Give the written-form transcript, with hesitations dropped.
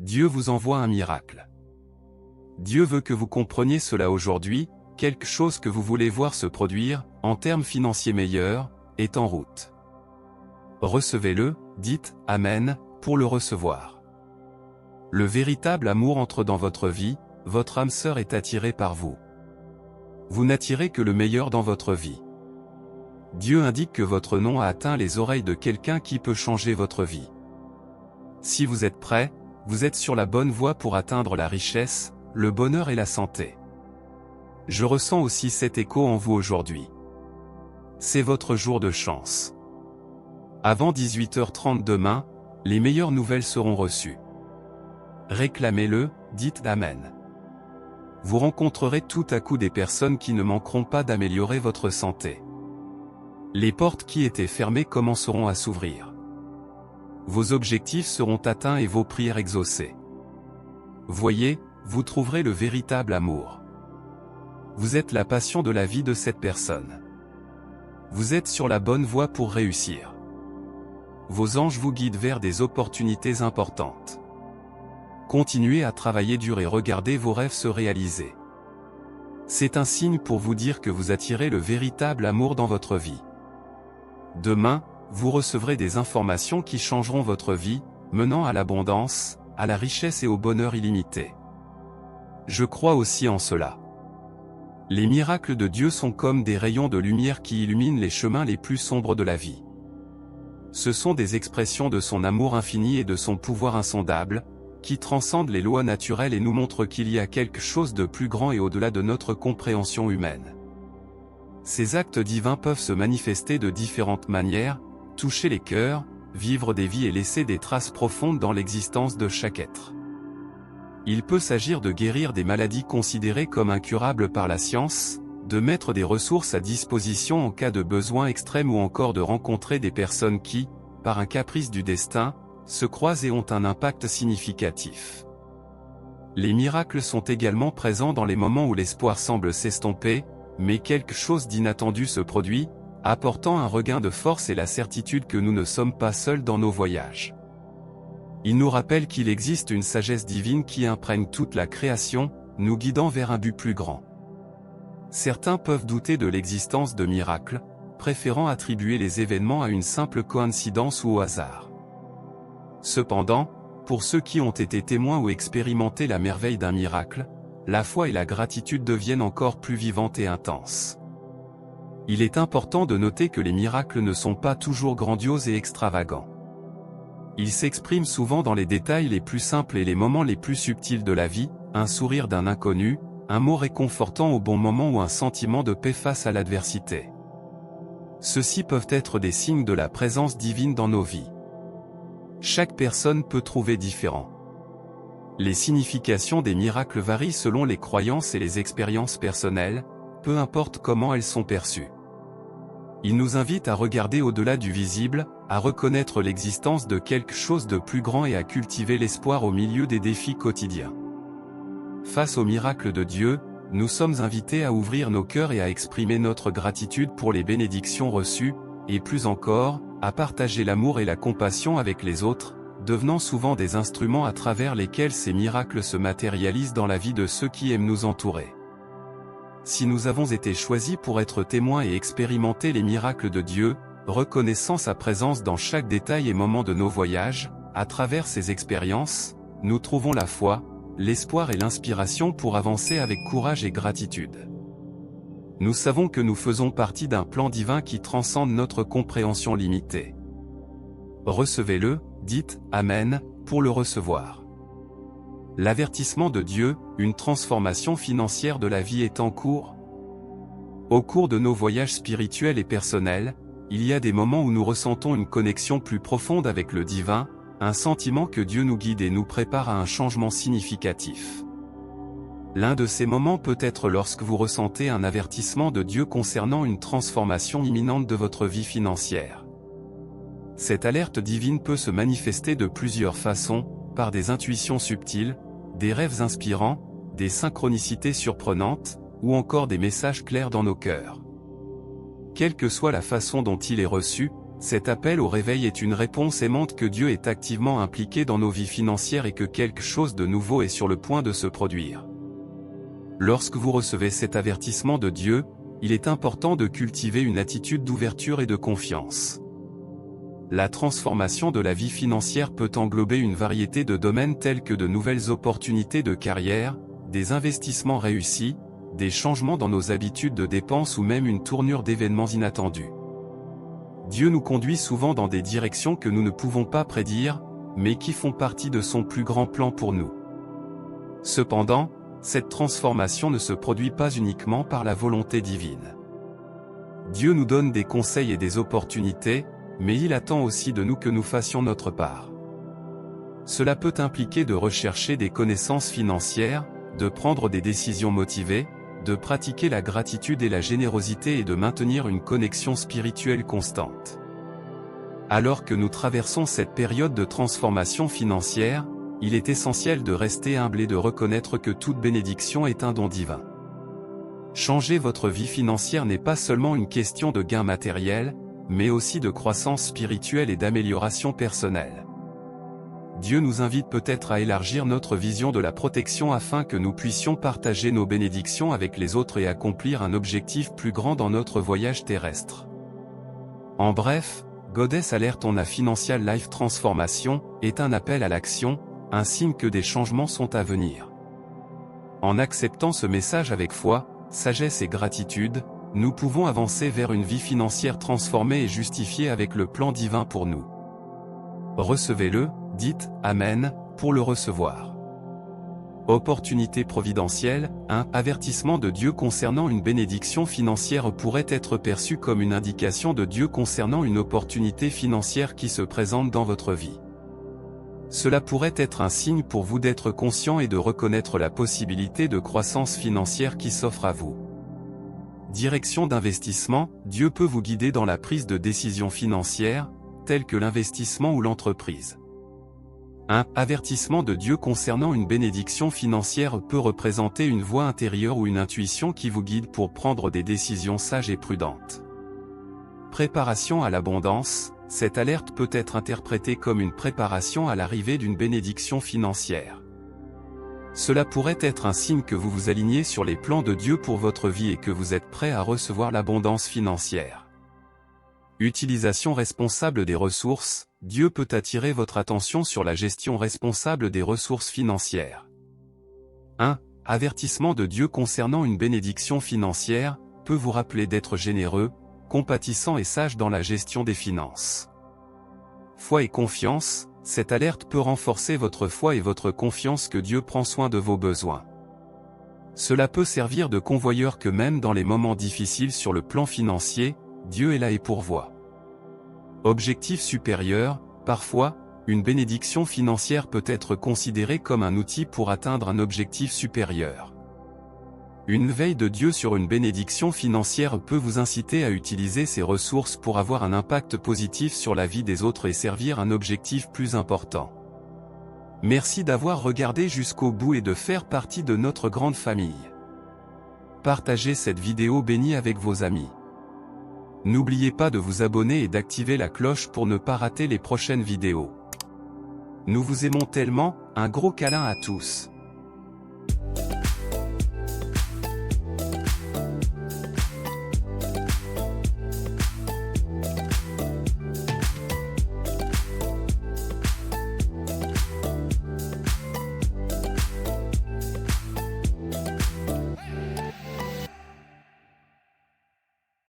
Dieu vous envoie un miracle. Dieu veut que vous compreniez cela aujourd'hui, quelque chose que vous voulez voir se produire, en termes financiers meilleurs, est en route. Recevez-le, dites « Amen » pour le recevoir. Le véritable amour entre dans votre vie, votre âme sœur est attirée par vous. Vous n'attirez que le meilleur dans votre vie. Dieu indique que votre nom a atteint les oreilles de quelqu'un qui peut changer votre vie. Si vous êtes prêt, vous êtes sur la bonne voie pour atteindre la richesse, le bonheur et la santé. Je ressens aussi cet écho en vous aujourd'hui. C'est votre jour de chance. Avant 18h30 demain, les meilleures nouvelles seront reçues. Réclamez-le, dites Amen. Vous rencontrerez tout à coup des personnes qui ne manqueront pas d'améliorer votre santé. Les portes qui étaient fermées commenceront à s'ouvrir. Vos objectifs seront atteints et vos prières exaucées. Voyez, vous trouverez le véritable amour. Vous êtes la passion de la vie de cette personne. Vous êtes sur la bonne voie pour réussir. Vos anges vous guident vers des opportunités importantes. Continuez à travailler dur et regardez vos rêves se réaliser. C'est un signe pour vous dire que vous attirez le véritable amour dans votre vie. Demain, vous recevrez des informations qui changeront votre vie, menant à l'abondance, à la richesse et au bonheur illimité. Je crois aussi en cela. Les miracles de Dieu sont comme des rayons de lumière qui illuminent les chemins les plus sombres de la vie. Ce sont des expressions de son amour infini et de son pouvoir insondable, qui transcendent les lois naturelles et nous montrent qu'il y a quelque chose de plus grand et au-delà de notre compréhension humaine. Ces actes divins peuvent se manifester de différentes manières, toucher les cœurs, vivre des vies et laisser des traces profondes dans l'existence de chaque être. Il peut s'agir de guérir des maladies considérées comme incurables par la science, de mettre des ressources à disposition en cas de besoin extrême ou encore de rencontrer des personnes qui, par un caprice du destin, se croisent et ont un impact significatif. Les miracles sont également présents dans les moments où l'espoir semble s'estomper, mais quelque chose d'inattendu se produit, apportant un regain de force et la certitude que nous ne sommes pas seuls dans nos voyages. Il nous rappelle qu'il existe une sagesse divine qui imprègne toute la création, nous guidant vers un but plus grand. Certains peuvent douter de l'existence de miracles, préférant attribuer les événements à une simple coïncidence ou au hasard. Cependant, pour ceux qui ont été témoins ou expérimenté la merveille d'un miracle, la foi et la gratitude deviennent encore plus vivantes et intenses. Il est important de noter que les miracles ne sont pas toujours grandioses et extravagants. Ils s'expriment souvent dans les détails les plus simples et les moments les plus subtils de la vie, un sourire d'un inconnu, un mot réconfortant au bon moment ou un sentiment de paix face à l'adversité. Ceux-ci peuvent être des signes de la présence divine dans nos vies. Chaque personne peut trouver différent. Les significations des miracles varient selon les croyances et les expériences personnelles, peu importe comment elles sont perçues. Il nous invite à regarder au-delà du visible, à reconnaître l'existence de quelque chose de plus grand et à cultiver l'espoir au milieu des défis quotidiens. Face aux miracles de Dieu, nous sommes invités à ouvrir nos cœurs et à exprimer notre gratitude pour les bénédictions reçues, et plus encore, à partager l'amour et la compassion avec les autres, devenant souvent des instruments à travers lesquels ces miracles se matérialisent dans la vie de ceux qui aiment nous entourer. Si nous avons été choisis pour être témoins et expérimenter les miracles de Dieu, reconnaissant sa présence dans chaque détail et moment de nos voyages, à travers ces expériences, nous trouvons la foi, l'espoir et l'inspiration pour avancer avec courage et gratitude. Nous savons que nous faisons partie d'un plan divin qui transcende notre compréhension limitée. Recevez-le, dites « Amen » pour le recevoir. L'avertissement de Dieu, une transformation financière de la vie est en cours. Au cours de nos voyages spirituels et personnels, il y a des moments où nous ressentons une connexion plus profonde avec le divin, un sentiment que Dieu nous guide et nous prépare à un changement significatif. L'un de ces moments peut être lorsque vous ressentez un avertissement de Dieu concernant une transformation imminente de votre vie financière. Cette alerte divine peut se manifester de plusieurs façons, par des intuitions subtiles, des rêves inspirants, des synchronicités surprenantes, ou encore des messages clairs dans nos cœurs. Quelle que soit la façon dont il est reçu, Cet appel au réveil est une réponse aimante que Dieu est activement impliqué dans nos vies financières et que quelque chose de nouveau est sur le point de se produire. Lorsque vous recevez cet avertissement de Dieu, il est important de cultiver une attitude d'ouverture et de confiance. La transformation de la vie financière peut englober une variété de domaines tels que de nouvelles opportunités de carrière, des investissements réussis, des changements dans nos habitudes de dépenses ou même une tournure d'événements inattendus. Dieu nous conduit souvent dans des directions que nous ne pouvons pas prédire, mais qui font partie de son plus grand plan pour nous. Cependant, cette transformation ne se produit pas uniquement par la volonté divine. Dieu nous donne des conseils et des opportunités, mais il attend aussi de nous que nous fassions notre part. Cela peut impliquer de rechercher des connaissances financières, de prendre des décisions motivées, de pratiquer la gratitude et la générosité et de maintenir une connexion spirituelle constante. Alors que nous traversons cette période de transformation financière, il est essentiel de rester humble et de reconnaître que toute bénédiction est un don divin. Changer votre vie financière n'est pas seulement une question de gain matériel, mais aussi de croissance spirituelle et d'amélioration personnelle. Dieu nous invite peut-être à élargir notre vision de la protection afin que nous puissions partager nos bénédictions avec les autres et accomplir un objectif plus grand dans notre voyage terrestre. En bref, Goddess Alert on a Financial Life Transformation est un appel à l'action, un signe que des changements sont à venir. En acceptant ce message avec foi, sagesse et gratitude, nous pouvons avancer vers une vie financière transformée et justifiée avec le plan divin pour nous. Recevez-le, dites « Amen » pour le recevoir. Opportunité providentielle, un avertissement de Dieu concernant une bénédiction financière pourrait être perçu comme une indication de Dieu concernant une opportunité financière qui se présente dans votre vie. Cela pourrait être un signe pour vous d'être conscient et de reconnaître la possibilité de croissance financière qui s'offre à vous. Direction d'investissement, Dieu peut vous guider dans la prise de décisions financières, telles que l'investissement ou l'entreprise. Un avertissement de Dieu concernant une bénédiction financière peut représenter une voix intérieure ou une intuition qui vous guide pour prendre des décisions sages et prudentes. Préparation à l'abondance, cette alerte peut être interprétée comme une préparation à l'arrivée d'une bénédiction financière. Cela pourrait être un signe que vous vous alignez sur les plans de Dieu pour votre vie et que vous êtes prêt à recevoir l'abondance financière. Utilisation responsable des ressources, Dieu peut attirer votre attention sur la gestion responsable des ressources financières. Un avertissement de Dieu concernant une bénédiction financière peut vous rappeler d'être généreux, compatissant et sage dans la gestion des finances. Foi et confiance, cette alerte peut renforcer votre foi et votre confiance que Dieu prend soin de vos besoins. Cela peut servir de convoyeur que même dans les moments difficiles sur le plan financier, Dieu est là et pourvoit. Objectif supérieur, parfois, une bénédiction financière peut être considérée comme un outil pour atteindre un objectif supérieur. Une veille de Dieu sur une bénédiction financière peut vous inciter à utiliser ces ressources pour avoir un impact positif sur la vie des autres et servir un objectif plus important. Merci d'avoir regardé jusqu'au bout et de faire partie de notre grande famille. Partagez cette vidéo bénie avec vos amis. N'oubliez pas de vous abonner et d'activer la cloche pour ne pas rater les prochaines vidéos. Nous vous aimons tellement, un gros câlin à tous.